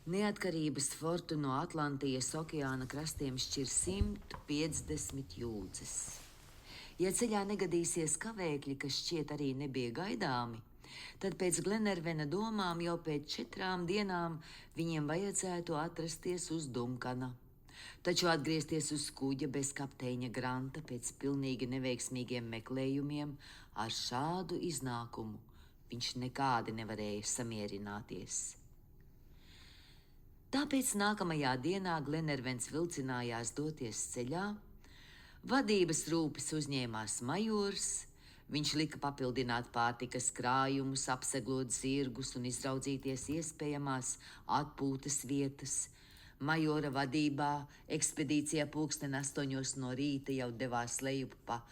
Neatkarības fortu no Atlantijas okeāna krastiem šķir 150 jūdzes. Ja ceļā negadīsies kavēkļi, kas šķiet arī nebija gaidāmi, tad pēc Glenervena domām jau pēc 4 dienām viņiem vajadzētu atrasties uz Dunkana. Taču atgriezties uz kuģa bez kapteiņa Granta pēc pilnīgi neveiksmīgiem meklējumiem ar šādu iznākumu viņš nekādi nevarēja samierināties. Tāpēc nākamajā dienā Glenervens vilcinājās doties ceļā. Vadības rūpes uzņēmās majors, viņš lika papildināt pārtikas krājumus, apseglot zirgus un izraudzīties iespējamās atpūtas vietas. Majora vadībā ekspedīcijā 8:00 no rīta jau devās lejup pa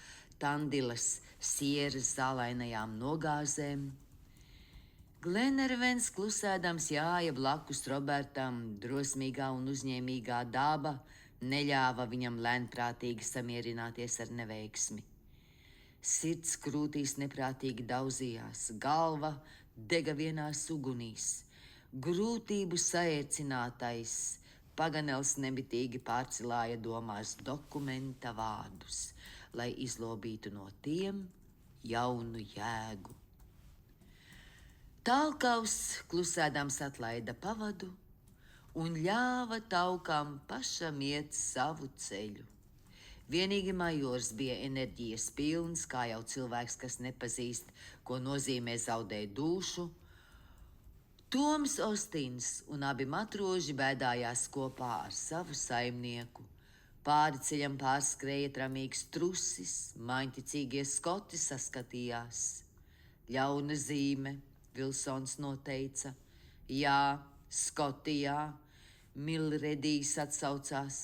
Tandilas sieras zālainajām nogāzēm. Glenervens klusēdams jāja blakus Robertam, drosmīgā un uzņēmīgā daba neļāva viņam lēnprātīgi samierināties ar neveiksmi. Sirds krūtīs neprātīgi daudzījās, galva dega vienās ugunīs. Grūtību saērcinātais Paganels nemitīgi pārcilāja domās dokumenta vārdus, lai izlobītu no tiem jaunu jēgu. Talkaus klusēdams atlaida pavadu un ļāva taukam pašam iet savu ceļu. Vienīgi majors bija enerģijas pilns, kā jau cilvēks, kas nepazīst, ko nozīmē zaudēt dušu. Toms Ostins un abi matroži bēdājās kopā ar savu saimnieku. Pāri ceļam pārskrēja tramīgs trusis, maņticīgie skoti saskatījās. Ļauna zīme, Vilsons noteica. Jā, Skotijā, Milredijs atsaucās.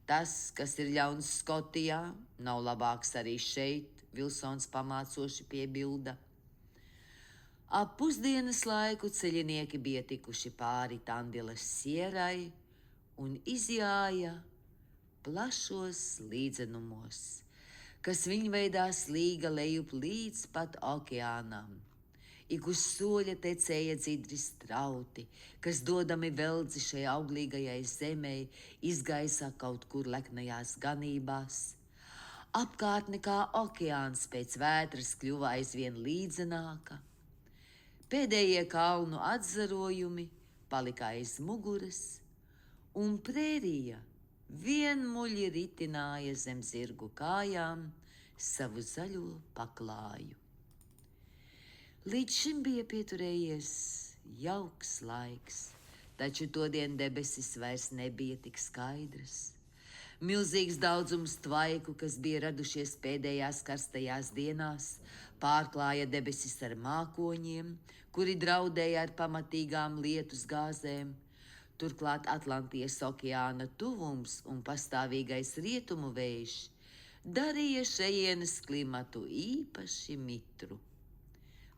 Tas, kas ir ļauns Skotijā, nav labāks arī šeit, Vilsons pamācoši piebilda. Ap pusdienas laiku ceļinieki bija tikuši pāri Tandilas sierai un izjāja plašos līdzenumos, kas viņveidā slīga lejup līdz pat okeānam. Ik uz soļa tecēja dzidri strauti, kas dodami veldzi šai auglīgajai zemei, izgaisā kaut kur leknajās ganībās. Apkārtne kā okeāns pēc vētras kļuva aizvien līdzenāka. Pēdējie kalnu atzarojumi palika aiz muguras, un prērija vienmuļi ritināja zem zirgu kājām savu zaļo paklāju. Līdz šim bija pieturējies jauks laiks, taču todien debesis vairs nebija tik skaidras. Milzīgs daudzums tvaiku, kas bija radušies pēdējās karstajās dienās, pārklāja debesis ar mākoņiem, kuri draudēja ar pamatīgām lietus gāzēm. Turklāt Atlantijas okeāna tuvums un pastāvīgais rietumu vējš darīja šejienes klimatu īpaši mitru.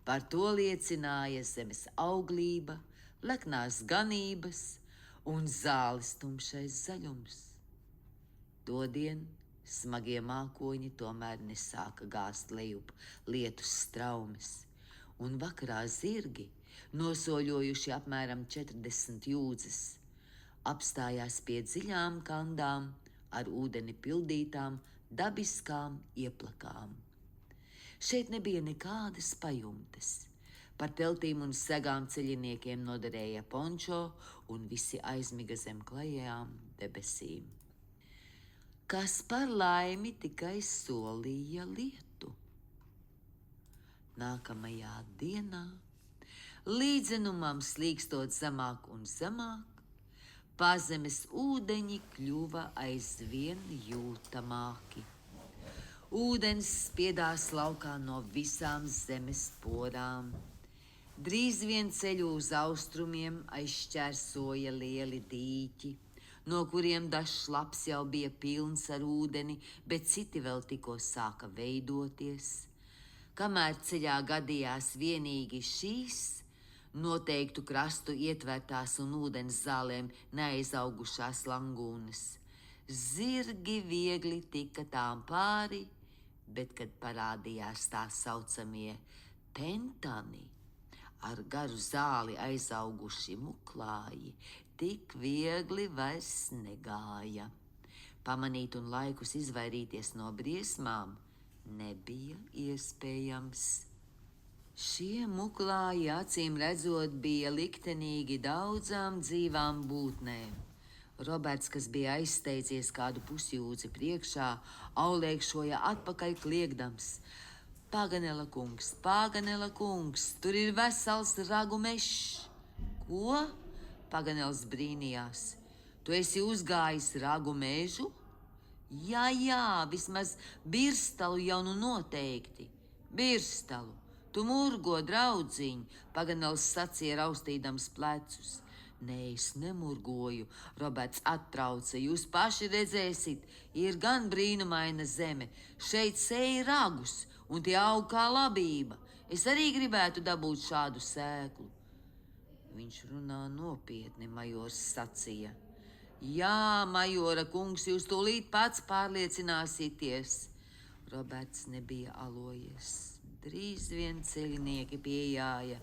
Par to liecināja zemes auglība, leknās ganības un zāles tumšais zaļums. Todien smagie mākoņi tomēr nesāka gāzt lejup lietus straumes, un vakarā zirgi, nosoļojuši apmēram 40 jūdzes, apstājās pie dziļām kandām ar ūdeni pildītām dabiskām ieplakām. Šeit nebija nekādas pajumtes. Par teltīm un segām ceļiniekiem noderēja pončo, un visi aizmiga zem klajām debesīm, kas par laimi tikai solīja lietu. Nākamajā dienā, līdzenumam slīkstot zemāk un zemāk, pazemes ūdeņi kļuva aizvien jūtamāki. Ūdens spiedās laukā no visām zemes porām. Drīz vien ceļu uz austrumiem aizšķērsoja lieli dīķi, no kuriem dažs labs jau bija pilns ar ūdeni, bet citi vēl tikko sāka veidoties. Kamēr ceļā gadījās vienīgi šīs, noteiktu krastu ietvērtās un ūdens zālēm neaizaugušās langūnas, zirgi viegli tika tām pāri, bet, kad parādījās tā saucamie pentani, ar garu zāli aizauguši muklāji, tik viegli vairs negāja. Pamanīt un laikus izvairīties no briesmām nebija iespējams. Šie muklāji acīm redzot bija liktenīgi daudzām dzīvām būtnēm. Roberts, kas bija aizsteidzies kādu pusjūdzi priekšā, aulēkšoja atpakaļ kliegdams: Paganela kungs, tur ir vesels ragu mešs. Ko? Paganels brīnījās. Tu esi uzgājis ragu mežu? Jā, vismaz birstalu jau nu noteikti. Birstalu, tu murgo, draudziņ, Paganels sacīja raustīdams plecus. Nē, es nemurgoju, Roberts attrauca, jūs paši redzēsit, ir gan brīnumaina zeme, šeit sēja ragus, un tie aug kā labība. Es arī gribētu dabūt šādu sēklu. Viņš runā nopietni, majors sacīja. Jā, majora kungs, jūs tūlīt pats pārliecināsieties. Roberts nebija alojies. Drīz vien ceļnieki pieejāja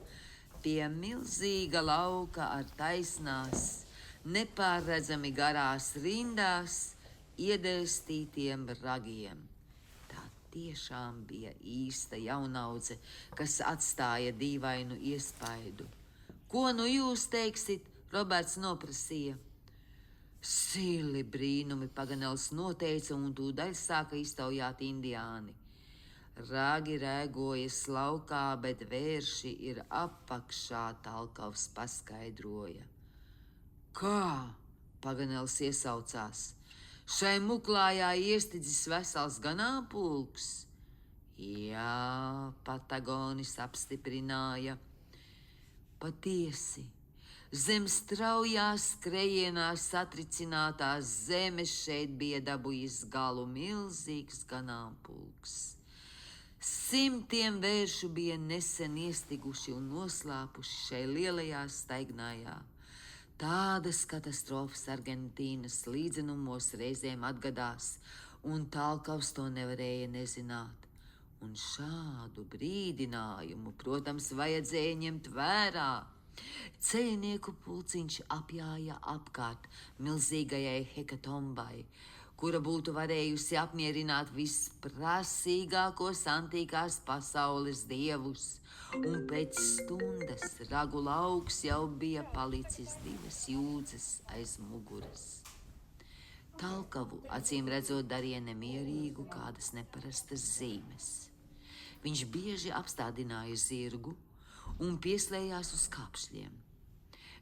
pie milzīga lauka ar taisnās, nepārredzami garās rindās iedēstītiem ragiem. Tā tiešām bija īsta jaunaudze, kas atstāja dīvainu iespaidu. Ko nu jūs teiksit? Roberts noprasīja. Sili brīnumi, Paganels noteica, un tūdaļ sāka iztaujāt indiāni. Ragi rēgojas laukā, bet vērši ir apakšā, Talkavs paskaidroja. Kā? Paganels iesaucās. Šai muklājā iestidzis vesels ganāmpulks? Jā, Patagonis apstiprināja. Patiesi, zem straujās skrejienās satricinātās zemes šeit bija dabūjis galu milzīgs ganāmpulks. Simtiem vēršu bija nesen iestiguši un noslāpuši šai lielajā staignājā. Tādas katastrofas Argentīnas līdzenumos reizēm atgadās, un Talkavs to nevarēja nezināt. Un šādu brīdinājumu, protams, vajadzēja ņemt vērā. Ceļnieku pulciņš apjāja apkārt milzīgajai hekatombai, kura būtu varējusi apmierināt visprasīgākos antīkās pasaules dievus, un pēc stundas ragu lauks jau bija palicis 2 jūdzes aiz muguras. Talkavu acīm redzot darīja nemierīgu kādas neparastas zīmes. Viņš bieži apstādināja zirgu un pieslējās uz kāpšļiem.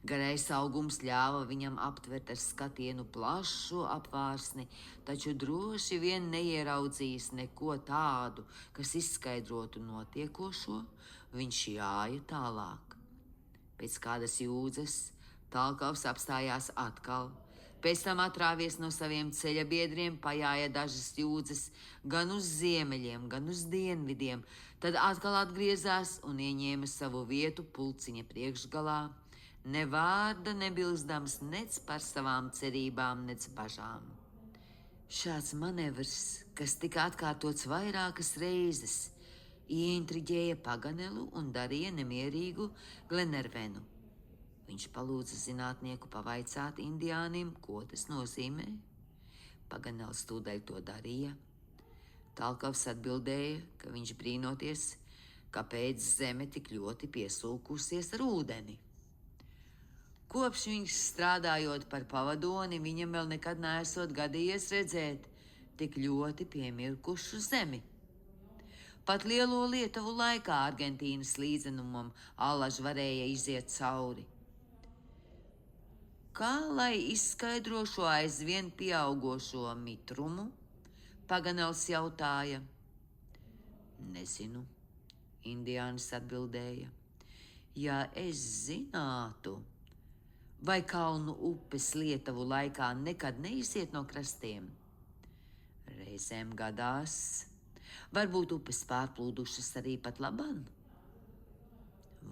Garais augums ļāva viņam aptvert ar skatienu plašu apvārsni, taču droši vien neieraudzījis neko tādu, kas izskaidrotu notiekošo, viņš jāja tālāk. Pēc kādas jūdzes Talkavs apstājās atkal, pēc tam atrāvies no saviem ceļa biedriem, pajāja dažas jūdzes gan uz ziemeļiem, gan uz dienvidiem, tad atkal atgriezās un ieņēma savu vietu pulciņa priekšgalā, ne vārda nebilstams nec par savām cerībām, nec bažām. Šāds manevrs, kas tika atkārtots vairākas reizes, ieintriģēja Paganelu un darīja nemierīgu Glenervenu. Viņš palūdza zinātnieku pavaicāt indiānim, ko tas nozīmē. Paganels tūdaļ to darīja. Talkavs atbildēja, ka viņš brīnoties, kāpēc zeme tik ļoti piesūkusies ar ūdeni. Kopš viņš strādājot par pavadoni, viņam vēl nekad neesot gadījies redzēt tik ļoti piemirkušu zemi. Pat lielo Lietuvu laikā Argentīnas līdzenumam allaž varēja iziet cauri. Kā lai izskaidro šo aizvien pieaugošo mitrumu? Paganels jautāja. Nezinu, indiānis atbildēja. Ja es zinātu, vai kalnu upes Lietuvu laikā nekad neiziet no krastiem? Reizēm gadās, varbūt upes pārplūdušas arī pat laban?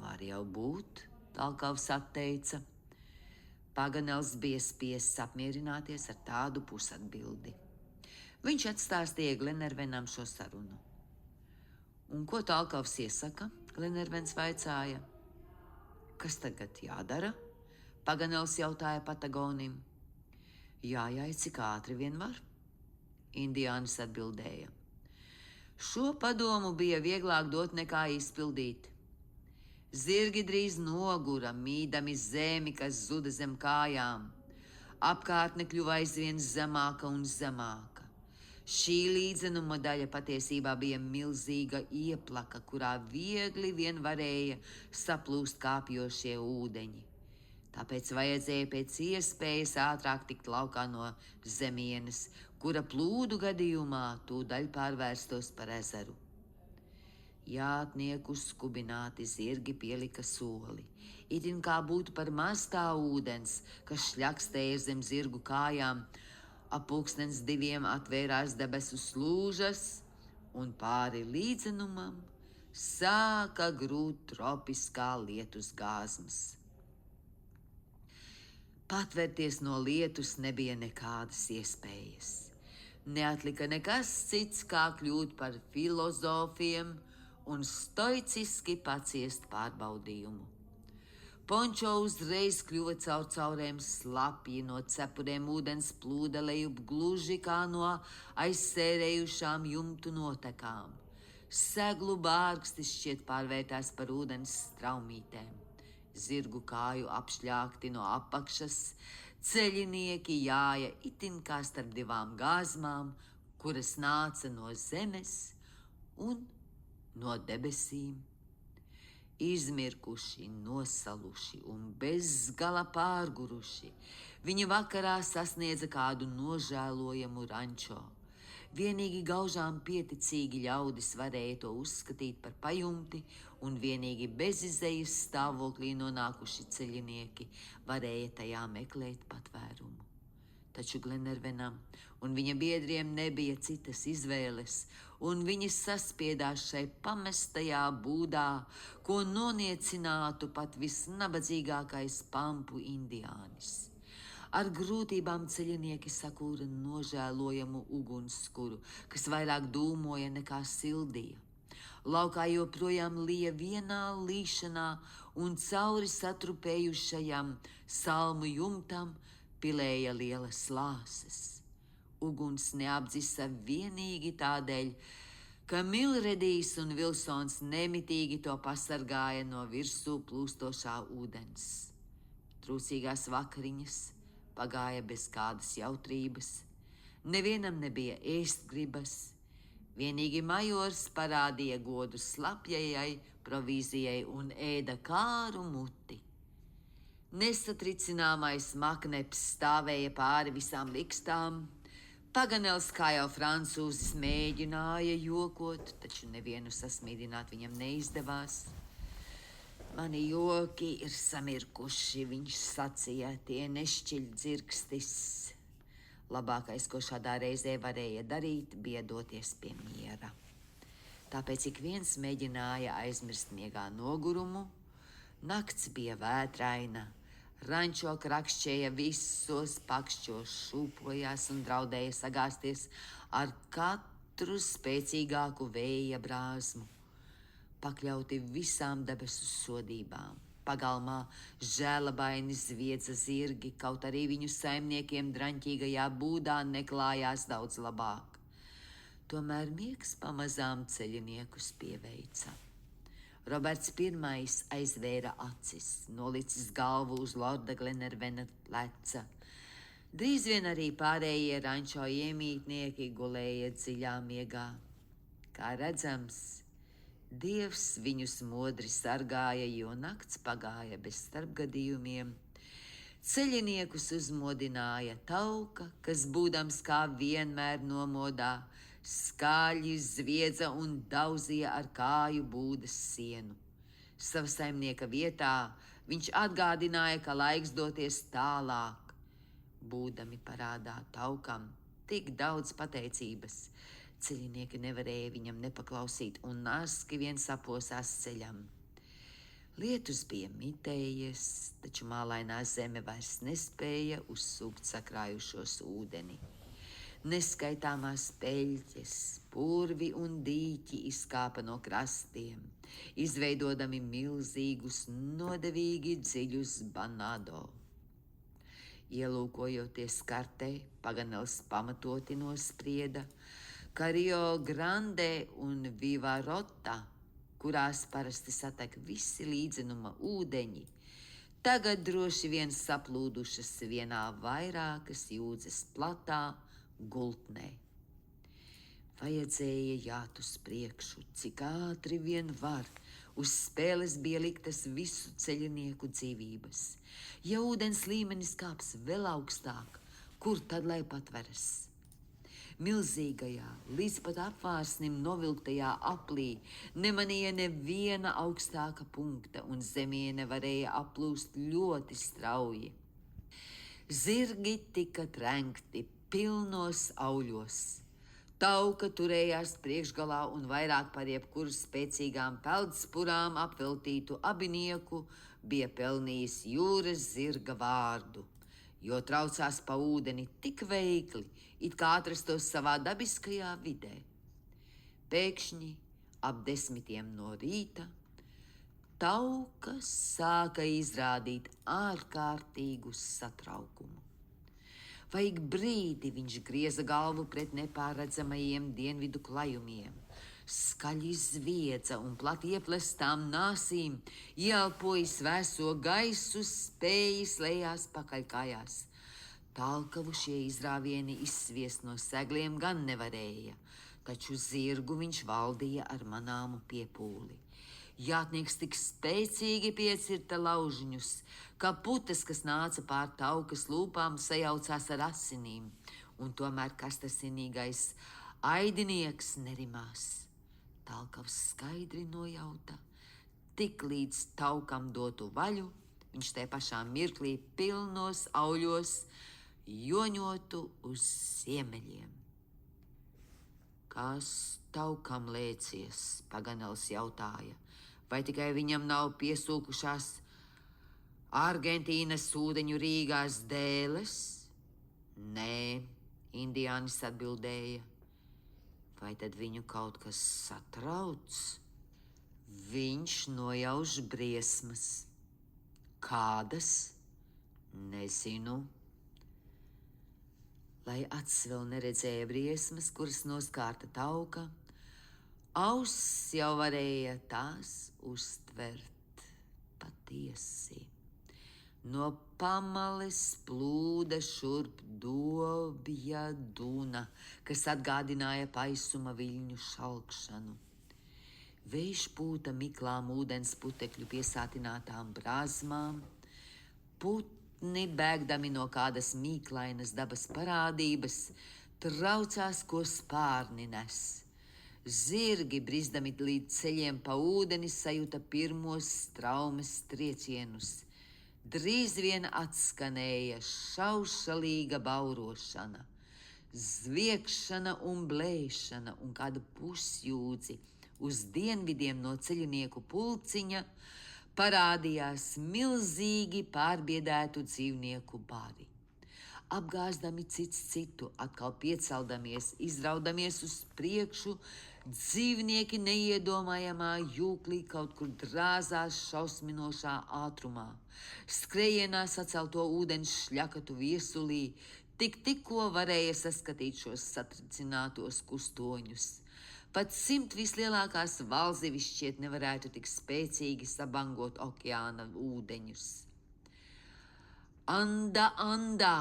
Var jau būt, Talkavs atteica. Paganels bija spiests apmierināties ar tādu pusatbildi. Viņš atstāstīja Glenervenam šo sarunu. Un ko Talkavs iesaka? Glenervens vaicāja. Kas tagad jādara? Paganels jautāja Patagonim. Jājai, cik ātri vien var, indiānis atbildēja. Šo padomu bija vieglāk dot nekā izpildīt. Zirgi drīz nogura, mīdami zemi, kas zuda zem kājām. Apkārtne kļuva aizvien zemāka un zemāka. Šī līdzenuma daļa patiesībā bija milzīga ieplaka, kurā viegli vien varēja saplūst kāpjošie ūdeņi. Tāpēc vajadzēja pēc iespējas ātrāk tikt laukā no zemienes, kura plūdu gadījumā tūdaļ pārvērstos par ezeru. Jātnieku skubināti zirgi pielika soli, itin kā būtu par maz tā ūdens, kas šļakstēja zem zirgu kājām. Ap 1:02 atvērās debesu slūžas, un pāri līdzenumam sāka grūt tropiskā lietus gāzmas. Patvērties no lietus nebija nekādas iespējas. Neatlika nekas cits, kā kļūt par filozofiem un stoiciski paciest pārbaudījumu. Pončo uzreiz kļuva caur caurēm slapji, no cepuriem ūdens plūda lejup gluži kā no aizsērējušām jumtu notekām. Seglu bārkstis šķiet pārvērtās par ūdens straumītēm. Zirgu kāju apšļākti no apakšas, ceļinieki jāja itin kā starp divām gāzmām, kuras nāca no zemes un no debesīm. Izmirkuši, nosaluši un bezgala pārguruši, viņi vakarā sasniedza kādu nožēlojamu rančo. Vienīgi gaužām pieticīgi ļaudis varēja to uzskatīt par pajumti, un vienīgi bezizejas stāvoklī nonākuši ceļinieki varēja tajā meklēt patvērumu. Taču Glenervenam un viņa biedriem nebija citas izvēles, un viņi saspiedās šai pamestajā būdā, ko noniecinātu pat visnabadzīgākais pampu indiānis. Ar grūtībām ceļinieki sakūra nožēlojamu ugunskura, kas vairāk dūmoja nekā sildīja. Laukā joprojām lija vienā līšanā, un cauri satrupējušajam salmu jumtam pilēja lielas lāses. Uguns neapdzisa vienīgi tādēļ, ka Milredijs un Vilsons nemitīgi to pasargāja no virsū plūstošā ūdens. Trūcīgās vakariņas pagāja bez kādas jautrības, nevienam nebija ēst gribas, vienīgi majors parādīja godu slapjajai provīzijai un ēda kāru muti. Nesatricināmais makneps stāvēja pāri visām likstām. Paganels, kā jau francūzis, mēģināja jokot, taču nevienu sasmīdināt viņam neizdevās. Mani joki ir samirkuši, viņš sacīja, tie nešķiļ dzirkstis. Labākais, ko šādā reizē varēja darīt, bija doties pie miera. Tāpēc ik viens mēģināja aizmirst miegā nogurumu. Nakts bija vētraina. Rančo krakšķēja visos pakšķos, šūpojās un draudēja sagāsties ar katru spēcīgāku vēja brāzmu. Pakļauti visām debesu sodībām. Pagalmā žēlabaini zviedza zirgi, kaut arī viņu saimniekiem draņķīgajā būdā neklājās daudz labāk. Tomēr miegs pamazām ceļiniekus pieveica. Roberts I aizvēra acis, nolicis galvu uz lorda Glenervena pleca. Drīz vien arī pārējie rančo iemītnieki gulēja dziļā miegā. Kā redzams, Dievs viņus modri sargāja, jo nakts pagāja bez starpgadījumiem. Ceļiniekus uzmodināja tauka, kas būdams kā vienmēr nomodā, skaļi zviedza un daudzīja ar kāju būdas sienu. Sava saimnieka vietā viņš atgādināja, ka laiks doties tālāk. Būdami parādā taukam tik daudz pateicības, ceļinieki nevarēja viņam nepaklausīt un naski vien saposās ceļam. Lietus bija mitējies, taču mālainā zeme vairs nespēja uzsūkt sakrājušos ūdeni. Neskaitāmās peļķes, purvi un dīķi izkāpa no krastiem, izveidodami milzīgus, nodevīgi dziļus banādo. Ielūkojoties kartē, Paganels pamatoti nosprieda, ka Rio Grande un Vivarota, kurās parasti satek visi līdzenuma ūdeņi, tagad droši vien saplūdušas vienā vairākas jūdzes platā gultnē. Vajadzēja jāt uz priekšu, cik ātri vien var. Uz spēles bija liktas visu ceļinieku dzīvības. Ja ūdens līmenis kāps vēl augstāk, kur tad lai patveras? Milzīgajā, līdz pat apvārsnim novilktajā aplī nemanīja neviena augstāka punkta, un zemiene varēja aplūst ļoti strauji. Zirgi tika trenkti pilnos auļos. Tauka turējās priekšgalā un vairāk par jebkuru spēcīgām peldspurām apveltītu abinieku bija pelnījis jūras zirga vārdu, jo traucās pa ūdeni tik veikli, it kā atrastos savā dabiskajā vidē. Pēkšņi ap 10 no rīta Tauka sāka izrādīt ārkārtīgu satraukumu. Vai ik brīdi viņš grieza galvu pret nepārredzamajiem dienvidu klajumiem, skaļi zviedza un plati ieplestām nāsīm, ieelpojis vēso gaisu, spējis lejās pakaļkājās. Talkavu šie izrāvieni izsviest no segliem gan nevarēja, taču zirgu viņš valdīja ar manāmu piepūli. Jātnieks tik spēcīgi piecirta laužiņus, ka putas, kas nāca pār Taukas lūpām, sajaucās ar asinīm, un tomēr kastasinīgais aidinieks nerimās. Talkavs skaidri nojauta, tik līdz Taukam dotu vaļu, viņš te pašā mirklī pilnos auļos joņotu uz ziemeļiem. Kas Taukam lēcies? Paganels jautāja. Vai tikai viņam nav piesūkušās Argentīnas ūdeņu Rīgās dēles? Nē, indiānis atbildēja. Vai tad viņu kaut kas satrauc? Viņš nojauš briesmas. Kādas? Nezinu. Lai acis vēl neredzēja briesmas, kuras noskārta Tauka, auss jau varēja tās uztvert patiesi. No pamales plūda šurp dobja duna, kas atgādināja paisuma viļņu šalkšanu. Vējš pūta miklām ūdens putekļu piesātinātām brāzmām, putni bēgdami no kādas mīklainas dabas parādības, traucās, ko spārni nes. Zirgi, brizdami līdz ceļiem pa ūdeni, sajuta pirmos straumes triecienus. Drīz vien atskanēja šaušalīga baurošana, zviegšana un blēšana, un kādu pusjūdzi uz dienvidiem no ceļinieku pulciņa parādījās milzīgi pārbiedētu dzīvnieku bari. Apgāzdami cits citu, atkal pieceldamies, izraudamies uz priekšu, dzīvnieki neiedomājamā jūklī kaut kur drāzās šausminošā ātrumā. Skrējienā sacelto ūdens šļakatu viesulī tikko varēja saskatīt šos satricinātos kustoņus. Pat 100 vislielākās valzivis šķiet nevarētu tik spēcīgi sabangot okeāna ūdeņus. Anda, anda!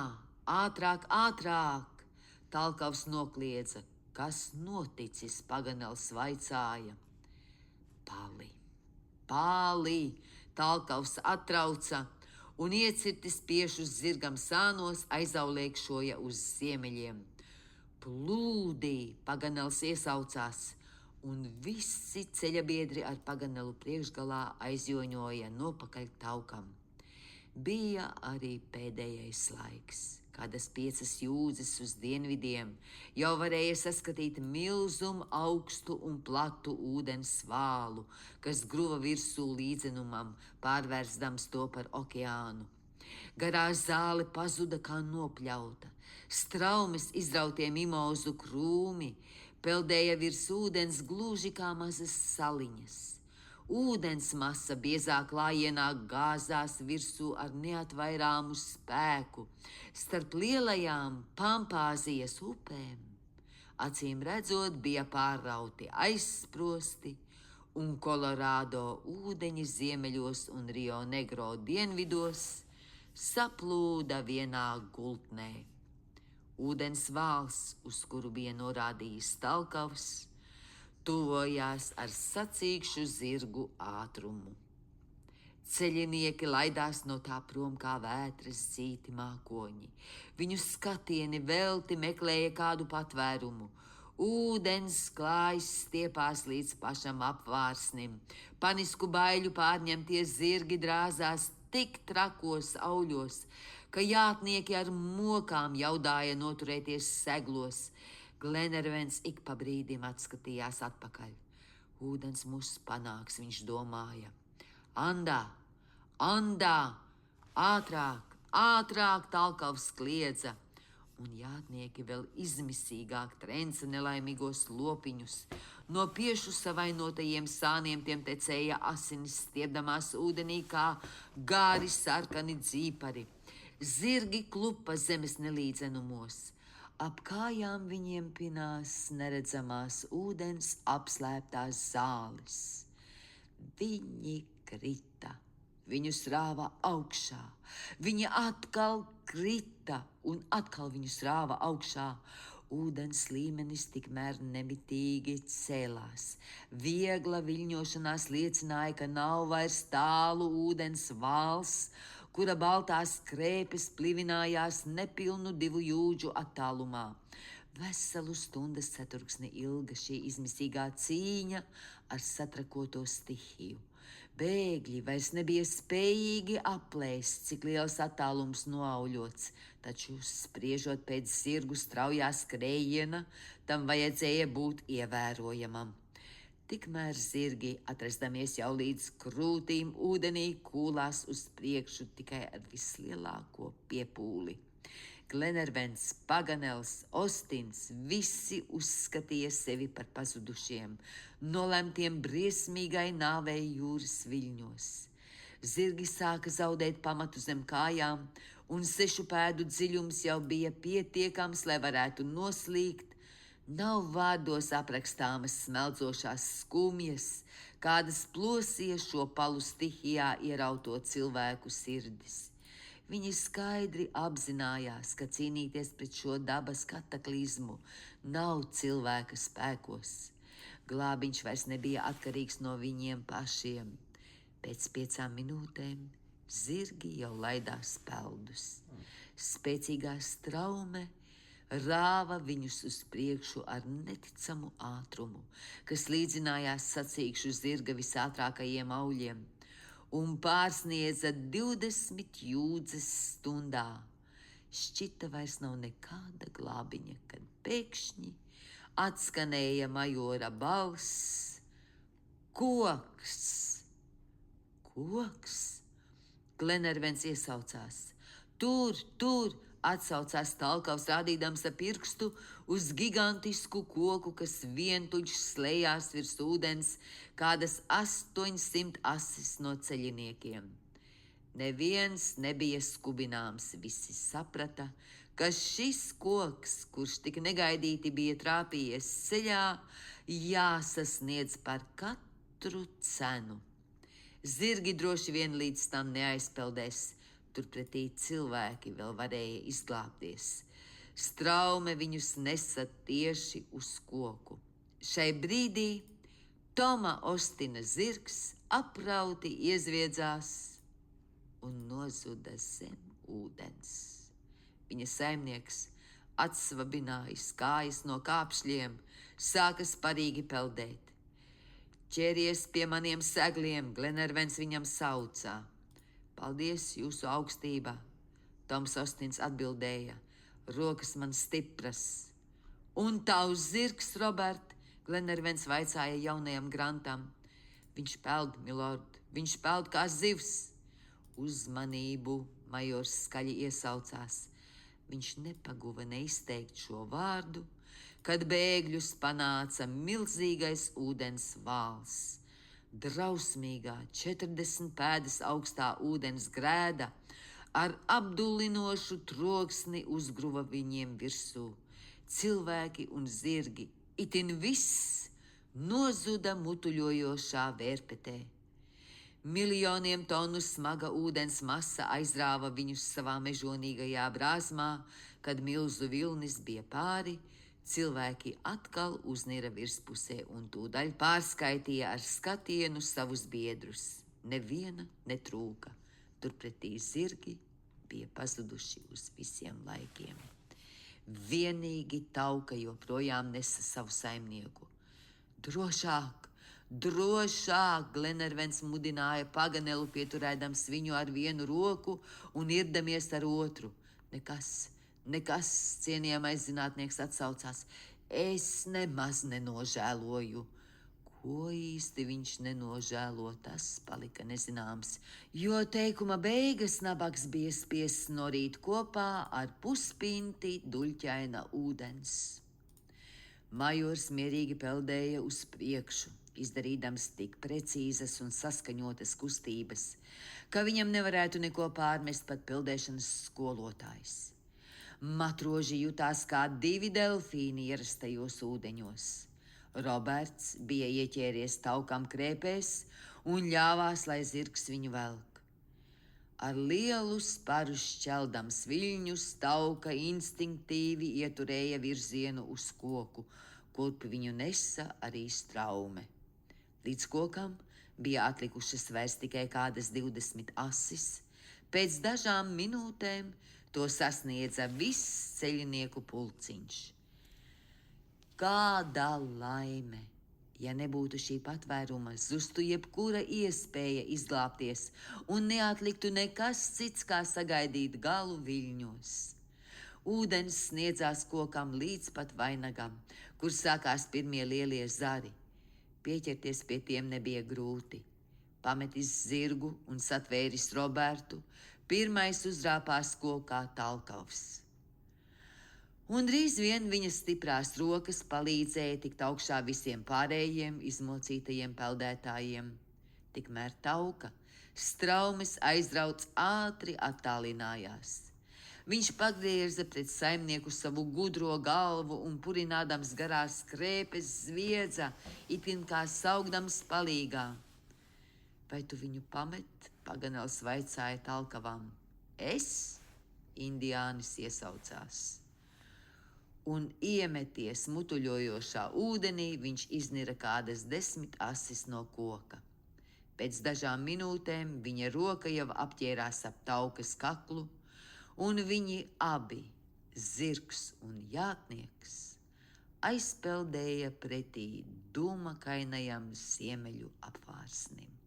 Ātrāk, ātrāk! Talkavs nokliedza. Kas noticis? Paganels vaicāja. Pāli! Talkavs atrauca un iecirtis piešus zirgam sānos aizauliekšoja uz ziemeļiem. Plūdī! Paganels iesaucās, un visi ceļabiedri ar Paganelu priekšgalā aizjoņoja nopakaļ Taukam. Bija arī pēdējais laiks. Kādas 5 jūdzes uz dienvidiem jau varēja saskatīt milzumu augstu un platu ūdens vālu, kas gruva virsū līdzenumam, pārvērstams to par okeānu. Garā zāle pazuda kā nopļauta. Straumes izrautie mimozu krūmi peldēja virs ūdens gluži kā mazas saliņas. Ūdens masa biezā klājienā gāzās virsū ar neatvairāmu spēku starp lielajām Pampāzijas upēm. Acīm redzot, bija pārrauti aizsprosti, un Kolorādo ūdeņi ziemeļos un Rio Negro dienvidos saplūda vienā gultnē. Ūdens vāls, uz kuru bija norādījis Talkavs, tuvojās ar sacīkšu zirgu ātrumu. Ceļinieki laidās no tā prom kā vētras zīti mākoņi. Viņu skatieni velti meklēja kādu patvērumu. Ūdens klājs stiepās līdz pašam apvārsnim. Panisku baiļu pārņemtie zirgi drāzās tik trakos auļos, ka jātnieki ar mokām jaudāja noturēties seglos. Glenervens ik pa brīdim atskatījās atpakaļ. Ūdens mūs panāks, viņš domāja. Andā! Andā! Ātrāk! Ātrāk! Talkavs kliedza, un jātnieki vēl izmisīgāk trenca nelaimīgos lopiņus. No piešu savainotajiem sāniem tiem tecēja asinis stiepdamās ūdenī kā gāri sarkani dzīpari. Zirgi klupa zemes nelīdzenumos. Ap kājām viņiem pinās neredzamās ūdens apslēptās zāles. Viņi krita, viņus rāva augšā, viņi atkal krita un atkal viņus rāva augšā. Ūdens līmenis tikmēr nemitīgi cēlās. Viegla viļņošanās liecināja, ka nav vairs tālu ūdens vāls, kura baltās krēpes plivinājās nepilnu 2 jūdžu attālumā. Veselu stundas ceturksni ilga šī izmisīgā cīņa ar satrakoto stihiju. Bēgļi vairs nebija spējīgi aplēst, cik liels attālums noauļots, taču, spriežot pēc zirgu straujā skrējiena, tam vajadzēja būt ievērojamam. Tikmēr zirgi, atrasdamies jau līdz krūtīm ūdenī, kūlās uz priekšu tikai ar vislielāko piepūli. Glenervens, Paganels, Ostins, visi uzskatīja sevi par pazudušiem, nolemtiem briesmīgai nāvei jūras viļņos. Zirgi sāka zaudēt pamatu zem kājām, un 6 pēdu dziļums jau bija pietiekams, lai varētu noslīgt. Nav vārdos aprakstāmas smeldzošās skumjas, kādas plosīja šo palu stihijā ierauto cilvēku sirdis. Viņi skaidri apzinājās, ka cīnīties pret šo dabas kataklizmu nav cilvēka spēkos. Glābiņš vairs nebija atkarīgs no viņiem pašiem. Pēc 5 minūtēm zirgi jau laidās peldus. Spēcīgā straume rāva viņus uz priekšu ar neticamu ātrumu, kas līdzinājās sacīkšu zirga visātrākajiem auļiem, un pārsniedza 20 jūdzes stundā. Šķita vairs nav nekāda glābiņa, kad pēkšņi atskanēja majora balss: Koks! Koks! Glenervens iesaucās. Tur! Atsaucās Talkavs, rādīdams ar pirkstu uz gigantisku koku, kas vientuļš slējās virs ūdens kādas 800 asis no ceļiniekiem. Neviens nebija skubināms, visi saprata, ka šis koks, kurš tik negaidīti bija trāpījies ceļā, jāsasniedz par katru cenu. Zirgi droši vien līdz tam neaizpeldēs, turpretī cilvēki vēl varēja izglābties. Straume viņus nesa tieši uz koku. Šai brīdī Toma Ostina zirgs aprauti iezviedzās un nozuda zem ūdens. Viņa saimnieks atsvabinājis kājas no kāpšļiem, sāka sparīgi peldēt. Ķeries pie maniem segliem, Glenervens viņam saucā. Paldies, jūsu augstībā, Toms Ostins atbildēja, rokas man stipras. Un tavs zirgs, Robert, Glenervens vaicāja jaunajam Grantam. Viņš peld, milord, viņš peld kā zivs. Uzmanību, Majors skaļi iesaucās. Viņš nepaguva neizteikt šo vārdu, kad bēgļus panāca milzīgais ūdens vāls. Drausmīgā 40 pēdas augstā ūdens grēda ar apdullinošu troksni uzgruva viņiem virsū. Cilvēki un zirgi, itin viss, nozuda mutuļojošā vērpetē. Miljoniem tonu smaga ūdens masa aizrāva viņus savā mežonīgajā brāzmā, kad milzu vilnis bija pāri, cilvēki atkal uznira virspusē un tūdaļ pārskaitīja ar skatienu savus biedrus. Neviena netrūka, turpretī zirgi bija pazuduši uz visiem laikiem. Vienīgi tauka joprojām nesa savu saimnieku. Drošāk! Drošāk! Glenervens mudināja Paganelu, pieturēdams viņu ar vienu roku un irdamies ar otru. Nekas, cienījamais zinātnieks atsaucās. Es nemaz nenožēloju. Ko īsti viņš nenožēlo, tas palika nezināms, jo teikuma beigas nabags bija spiests norīt kopā ar puspinti duļķaina ūdens. Majors mierīgi peldēja uz priekšu, izdarīdams tik precīzas un saskaņotas kustības, ka viņam nevarētu neko pārmest pat peldēšanas skolotājs. Matroži jutās kā divi delfīni ierastajos ūdeņos. Roberts bija ieķēries taukam krēpēs un ļāvās, lai zirgs viņu velk. Ar lielu sparu šķeldams viļņus tauka instinktīvi ieturēja virzienu uz koku, kurp viņu nesa arī straume. Līdz kokam bija atlikušas vairs tikai kādas 20 asis. Pēc dažām minūtēm to sasniedza viss ceļnieku pulciņš. Kāda laime! Ja nebūtu šī patvēruma, zustu jebkura iespēja izglābties un neatliktu nekas cits, kā sagaidīt galu viļņos. Ūdens sniedzās kokam līdz pat vainagam, kur sākās pirmie lielie zari. Pieķerties pie tiem nebija grūti. Pametis zirgu un satvēris Robertu, pirmais uzrāpās kokā talkavs. Un drīz vien viņas stiprās rokas palīdzēja tikt augšā visiem pārējiem izmocītajiem peldētājiem. Tikmēr tauka, straumes aizrauts ātri attālinājās. Viņš pagrieza pret saimnieku savu gudro galvu un purinādams garās krēpes zviedza, itin kā saugdams palīgā. Vai tu viņu pamet? Paganels vaicāja talkavam. Es? Indiānis iesaucās. Un iemeties mutuļojošā ūdenī, viņš iznira kādas 10 asis no koka. Pēc dažām minūtēm viņa roka jau apķērās ap taukas kaklu, un viņi abi, zirgs un jātnieks, aizpeldēja pretī dūmakainajam ziemeļu apvārsnim.